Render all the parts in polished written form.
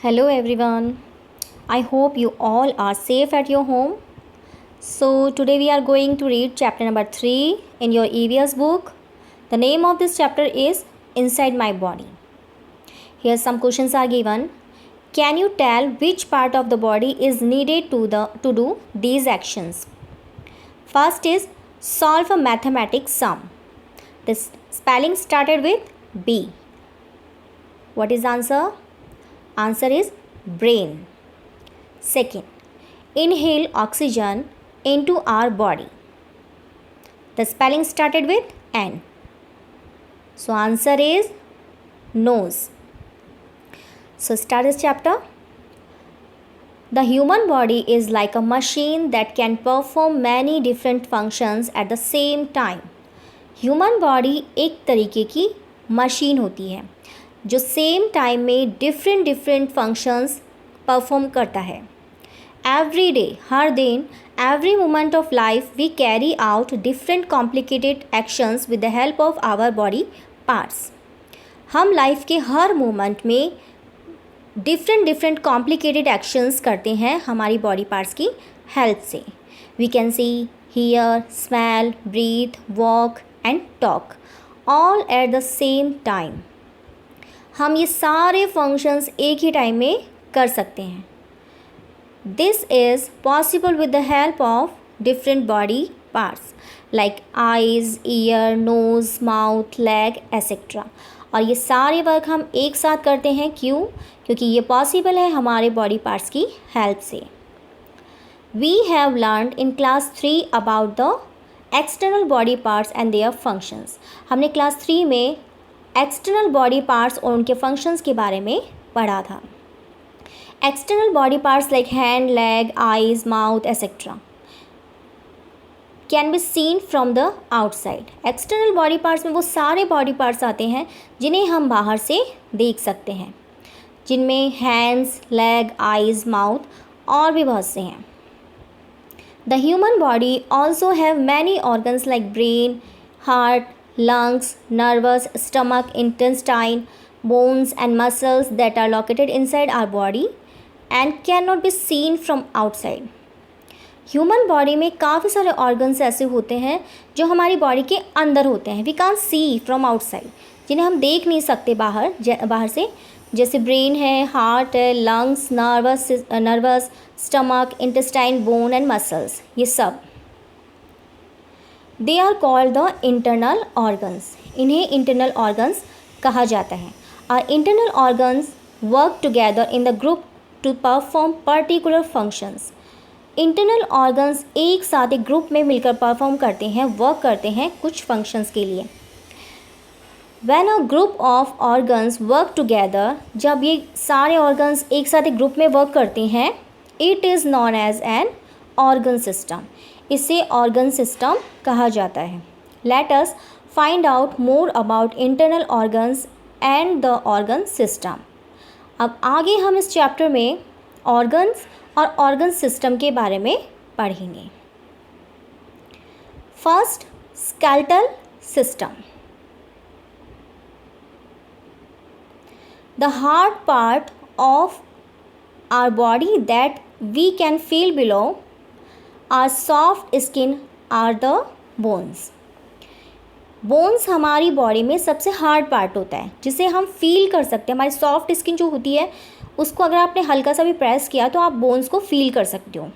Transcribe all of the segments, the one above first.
Hello everyone. I hope you all are safe at your home. So today we are going to read chapter number 3 in your EVS book. The name of this chapter is Inside My Body. Here some questions are given. Can you tell which part of the body is needed to do these actions? First is solve a mathematics sum. This spelling started with B. What is the answer? Answer is brain. Second, inhale oxygen into our body. The spelling started with N. So answer is nose. So start this chapter. The human body is like a machine that can perform many different functions at the same time. Human body एक तरीके की machine होती है जो same time में different functions perform करता है. Every day, हर दिन, every moment of life we carry out different complicated actions with the help of our body parts. हम लाइफ के हर मोमेंट में डिफरेंट कॉम्प्लिकेटेड एक्शंस करते हैं हमारी बॉडी पार्ट्स की हेल्प से. We can see, hear, smell, breathe, walk and talk all at the same time. हम ये सारे फंक्शंस एक ही टाइम में कर सकते हैं. This is possible with the help of different body parts like eyes, ear, nose, mouth, leg etcetera. और ये सारे वर्क हम एक साथ करते हैं. क्यों? क्योंकि ये पॉसिबल है हमारे बॉडी पार्ट्स की हेल्प से. We have learned in class 3 about the external body parts and their functions. हमने क्लास 3 में एक्सटर्नल बॉडी पार्ट्स और उनके फंक्शंस के बारे में पढ़ा था. External body parts like hand, leg, eyes, mouth etcetera can be seen from the outside. External body parts में वो सारे बॉडी पार्ट्स आते हैं जिन्हें हम बाहर से देख सकते हैं, जिनमें हैंड्स, लेग, आइज़, माउथ और भी बहुत से हैं. The human body also have many organs like brain, heart, lungs, nervous, stomach, intestine, bones and muscles that are located inside our body and cannot be seen from outside. Human body में काफ़ी सारे organs ऐसे होते हैं जो हमारी body के अंदर होते हैं. We can't see from outside, जिन्हें हम देख नहीं सकते बाहर से. जैसे ब्रेन है, हार्ट है, lungs, nerves, stomach, intestine, bone and muscles, ये सब. They are called the internal organs. इन्हें इंटरनल ऑर्गन्स कहा जाता है. Our internal organs work together in the group to perform particular functions. Internal organs एक साथ एक ग्रुप में मिलकर परफॉर्म करते हैं, वर्क करते हैं कुछ फंक्शंस के लिए. When a group of organs work together, जब ये सारे ऑर्गन्स एक साथ एक ग्रुप में वर्क करते हैं, it is known as an organ system. इसे ऑर्गन सिस्टम कहा जाता है. Let us find out more about internal organs and the organ system. अब आगे हम इस चैप्टर में ऑर्गन्स और ऑर्गन सिस्टम के बारे में पढ़ेंगे. First, skeletal system. The hard part of our body that we can feel below our soft skin are the bones. Bones हमारी बॉडी में सबसे हार्ड पार्ट होता है जिसे हम फील कर सकते हैं. हमारी सॉफ्ट स्किन जो होती है उसको अगर आपने हल्का सा भी प्रेस किया तो आप बोन्स को फील कर सकते हो.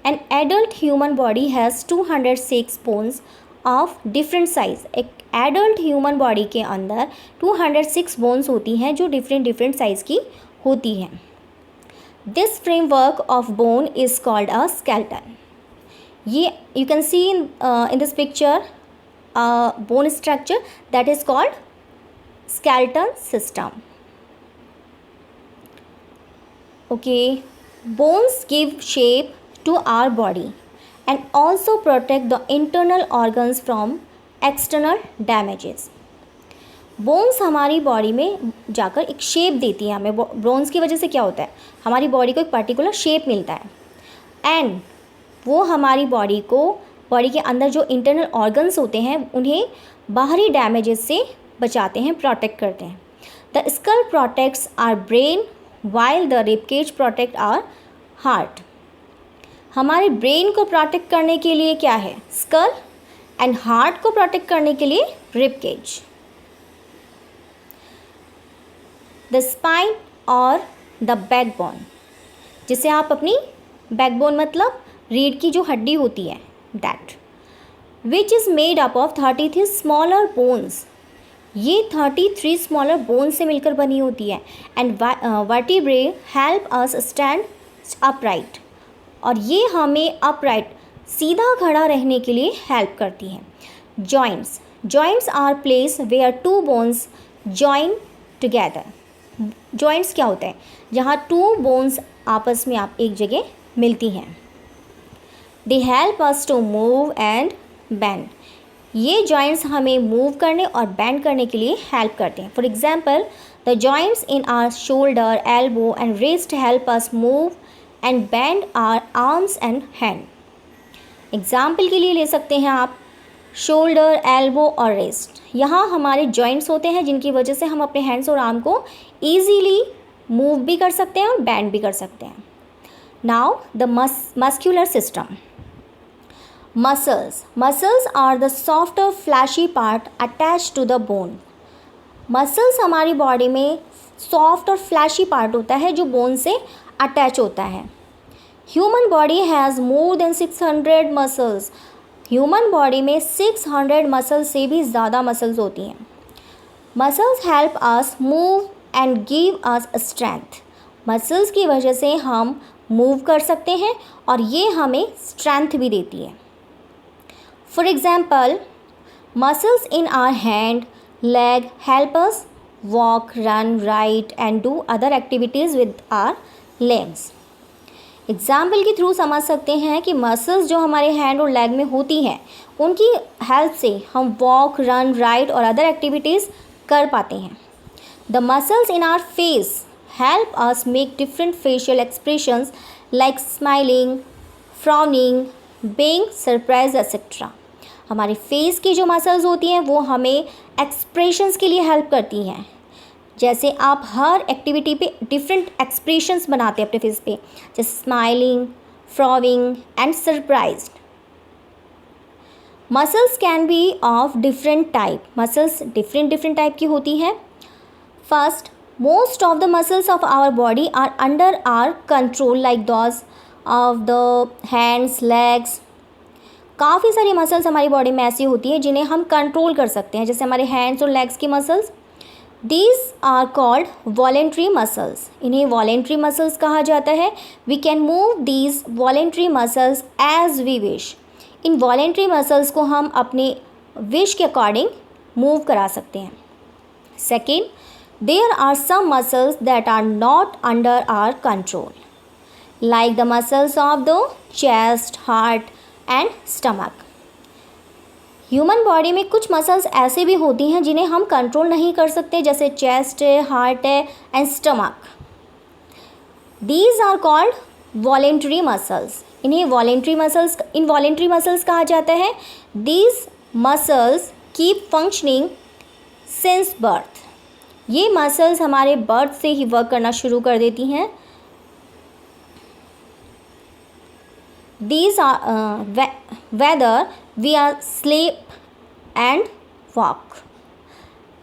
An adult human body has 206 bones of different size. एक एडल्ट ह्यूमन बॉडी के अंदर 206 बोन्स होती हैं जो डिफरेंट साइज़ की होती हैं. This framework of bone is called a skeleton. ये you can see in this picture bone structure that is called skeletal system. Okay, bones give shape to our body and also protect the internal organs from external damages. Bones हमारी body में जाकर एक shape देती है हमें. Bones की वजह से क्या होता है, हमारी बॉडी को एक पर्टिकुलर शेप मिलता है एंड वो हमारी बॉडी के अंदर जो इंटरनल ऑर्गन्स होते हैं उन्हें बाहरी डैमेजेस से बचाते हैं, प्रोटेक्ट करते हैं. The skull protects our brain while the rib cage protect our heart. हमारे ब्रेन को प्रोटेक्ट करने के लिए क्या है? स्कल, एंड हार्ट को प्रोटेक्ट करने के लिए रिब केज. द स्पाइन और द बैकबोन, जिसे आप अपनी बैकबोन मतलब रीढ़ की जो हड्डी होती है, that which is made up of 33 smaller bones. ये 33 स्मॉलर बोन से मिलकर बनी होती है. And vertebrae help us stand upright, और ये हमें अपराइट सीधा खड़ा रहने के लिए हेल्प करती हैं. Joints, joints are place where two bones join together. Joints क्या होता है? जहाँ टू बोन्स आपस में आप एक जगह मिलती हैं. They help us to move and bend. ये जॉइंट्स हमें मूव करने और बेंड करने के लिए हेल्प करते हैं. For example, the joints in our shoulder, elbow and wrist help us move and bend our arms and hand. Example के लिए ले सकते हैं आप शोल्डर, एल्बो और रिस्ट. यहाँ हमारे जॉइंट्स होते हैं जिनकी वजह से हम अपने हैंड्स और आर्म को ईजीली मूव भी कर सकते हैं और बेंड भी कर सकते हैं. Now the muscular system. Muscles, muscles are the softer fleshy part attach to the bone. Muscles हमारी बॉडी में सॉफ्ट और फ्लैशी पार्ट होता है जो बोन से अटैच होता है. Human body has more than 600 muscles. Human body में 600 मसल्स से भी ज़्यादा मसल्स होती हैं. Muscles help us move and give us strength. Muscles की वजह से हम मूव कर सकते हैं और ये हमें स्ट्रेंथ भी देती है. For example, muscles in our hand, leg help us walk, run, write and do other activities with our legs. Example के थ्रू समझ सकते हैं कि मसल्स जो हमारे हैंड और लेग में होती हैं उनकी हेल्प से हम वॉक, रन, राइट और अदर एक्टिविटीज़ कर पाते हैं. The muscles in our face help us make different facial expressions like smiling, frowning, being surprise etcetera. हमारे फेस की जो मसल्स होती हैं वो हमें एक्सप्रेशंस के लिए हेल्प करती हैं. जैसे आप हर एक्टिविटी पे डिफरेंट एक्सप्रेशंस बनाते हैं अपने फेस पे, जैसे smiling, frowning and surprised. Muscles can be of different type. Muscles different type की होती हैं. First, most of the muscles of our body are under our control like those of the hands, legs. काफ़ी सारी muscles हमारी body में ऐसी होती हैं जिन्हें हम कंट्रोल कर सकते हैं, जैसे हमारे हैंड्स और लेग्स की muscles. These are called voluntary muscles. इन्हें voluntary muscles कहा जाता है. We can move these voluntary muscles as we wish. In voluntary muscles को हम अपने wish के according move करा सकते हैं. Second, there are some muscles that are not under our control, like the muscles of the chest, heart and stomach. Human body में कुछ muscles ऐसे भी होती हैं जिन्हें हम कंट्रोल नहीं कर सकते, जैसे चेस्ट है, हार्ट है and stomach. These are called voluntary muscles. इन्हें इनवॉलेंट्री मसल्स कहा जाता है. These muscles keep functioning since birth. ये मसल्स हमारे बर्थ से ही वर्क करना शुरू कर देती हैं. These are whether we are sleep and walk.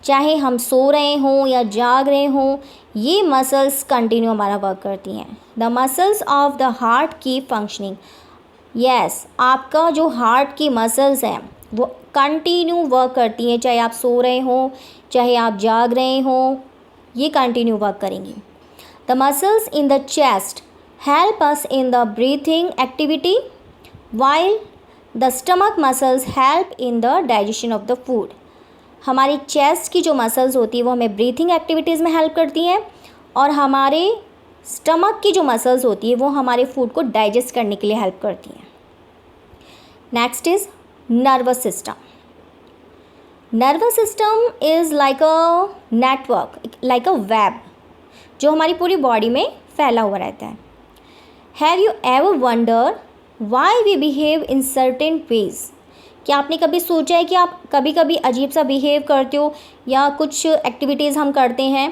चाहे हम सो रहे हों या जाग रहे हों, ये मसल्स कंटिन्यू हमारा वर्क करती हैं. The muscles of the heart keep functioning. Yes, आपका जो हार्ट की मसल्स हैं वो कंटिन्यू वर्क करती हैं, चाहे आप सो रहे हों, चाहे आप जाग रहे हों, ये कंटिन्यू वर्क करेंगी. The muscles in the chest help us in the breathing activity, while the stomach muscles help in the digestion of the food. हमारी चेस्ट की जो मसल्स होती है वो हमें ब्रीथिंग एक्टिविटीज़ में हेल्प करती हैं, और हमारे स्टमक की जो मसल्स होती है वो हमारे फूड को डाइजेस्ट करने के लिए हेल्प करती हैं. Next is nervous system. Nervous system is like a network, like a web, जो हमारी पूरी बॉडी में फैला हुआ रहता है. Have you ever wondered why we behave in certain ways? क्या आपने कभी सोचा है कि आप कभी कभी अजीब सा बिहेव करते हो या कुछ एक्टिविटीज़ हम करते हैं?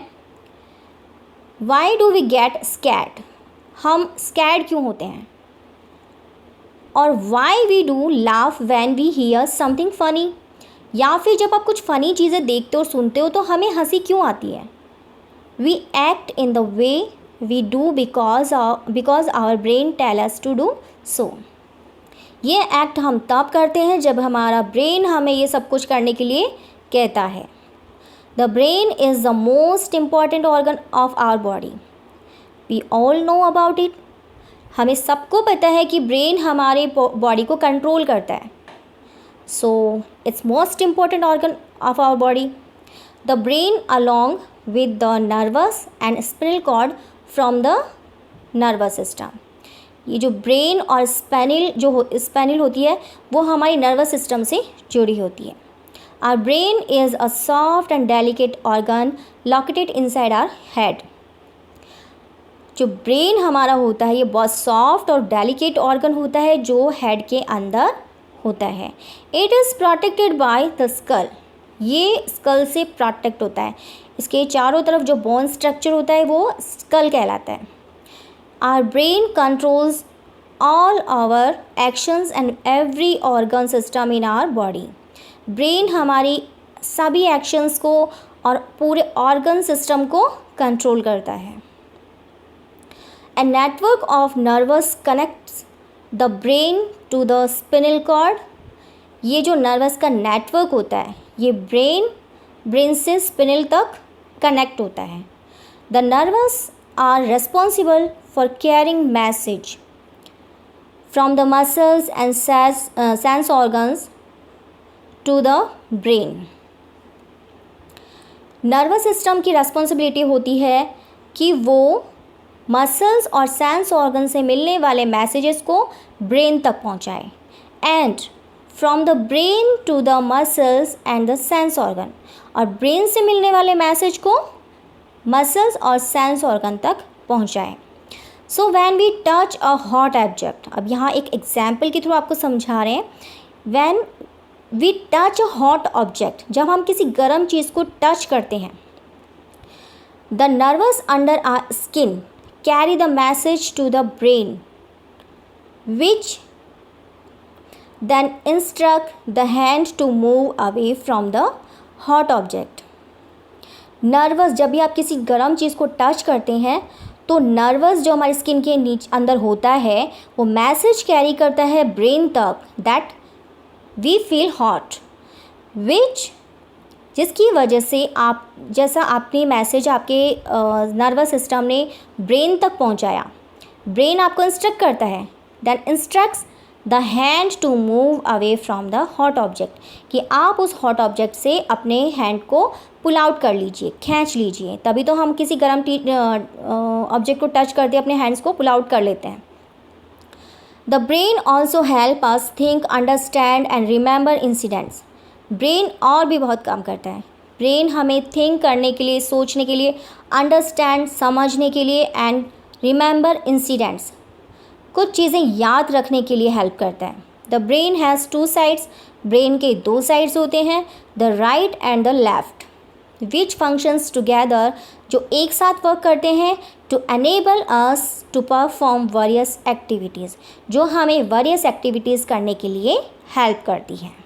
Why do we get scared, हम स्कैर्ड क्यों होते हैं, और why we do laugh when we hear something funny, या फिर जब आप कुछ फ़नी चीज़ें देखते हो सुनते हो तो हमें हंसी क्यों आती है। We act in the way we do because our brain tell us to do so, ये एक्ट हम तब करते हैं जब हमारा ब्रेन हमें ये सब कुछ करने के लिए कहता है। The brain is the most important organ of our body, we all know about it, हमें सबको पता है कि ब्रेन हमारे बॉडी को कंट्रोल करता है। So it's most important organ of our body. The brain along with the nerves and spinal cord from the nervous system, ये जो ब्रेन और स्पाइनल होती है वो हमारी नर्वस सिस्टम से जुड़ी होती है। Our brain is a soft and delicate organ located inside our head, जो ब्रेन हमारा होता है ये बहुत सॉफ्ट और डेलिकेट ऑर्गन होता है जो हेड के अंदर होता है। It is protected by the skull, ये स्कल से प्रोटेक्ट होता है, इसके चारों तरफ जो बोन स्ट्रक्चर होता है वो स्कल कहलाता है। Our brain controls all our actions and every organ system in our body, brain हमारी सभी एक्शंस को और पूरे ऑर्गन सिस्टम को कंट्रोल करता है। A network of nerves connects the brain to the spinal cord, ये जो नर्वस का नेटवर्क होता है ये ब्रेन से स्पिनल तक कनेक्ट होता है। The nerves are responsible for carrying message from the muscles and sense organs to the brain, nervous system की रेस्पॉन्सिबिलिटी होती है कि वो मसल्स और सेंस ऑर्गन से मिलने वाले मैसेजेस को ब्रेन तक पहुंचाए, and from the brain to the muscles and the sense organ, और ब्रेन से मिलने वाले मैसेज को मसल्स और सेंस ऑर्गन तक पहुंचाए। So when we touch a hot object, अब यहाँ एक एग्जाम्पल के थ्रू आपको समझा रहे हैं। When we touch a hot object, जब हम किसी गर्म चीज़ को टच करते हैं, the nerves under our skin carry the message to the brain, which then instruct the hand to move away from the hot object. Nervous, जब भी आप किसी गर्म चीज़ को टच करते हैं तो नर्वस जो हमारी स्किन के नीचे अंदर होता है वो मैसेज कैरी करता है ब्रेन तक दैट वी फील हॉट, विच जिसकी वजह से आप जैसा आपने मैसेज आपके नर्वस सिस्टम ने ब्रेन तक पहुंचाया, ब्रेन आपको इंस्ट्रक्ट करता है, then instructs the hand to move away from the hot object, कि आप उस हॉट ऑब्जेक्ट से अपने हैंड को पुल आउट कर लीजिए, खींच लीजिए। तभी तो हम किसी गर्म ऑब्जेक्ट को टच करते अपने हैंड्स को पुल आउट कर लेते हैं। The brain also help us think, understand and remember incidents, brain और भी बहुत काम करता है। ब्रेन हमें थिंक करने के लिए, सोचने के लिए, अंडरस्टैंड समझने के लिए, एंड रिमेंबर इंसिडेंट्स कुछ चीज़ें याद रखने के लिए हेल्प करता है। The brain has two sides, brain के दो साइड्स होते हैं, the right and the left, which functions together, जो एक साथ वर्क करते हैं to enable us to perform various activities, जो हमें वेरियस एक्टिविटीज़ करने के लिए हेल्प करती हैं।